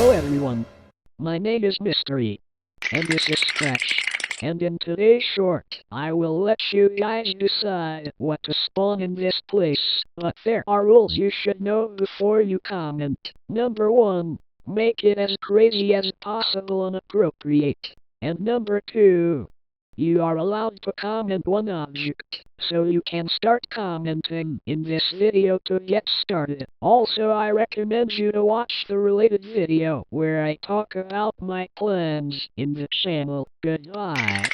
Hello everyone, my name is Mystery, and this is Scratch. And in today's short, I will let you guys decide what to spawn in this place, but there are rules you should know before you comment. Number 1, make it as crazy as possible and appropriate. And number 2, you are allowed to comment one object, so you can start commenting in this video to get started. Also, I recommend you to watch the related video where I talk about my plans in the channel. Goodbye.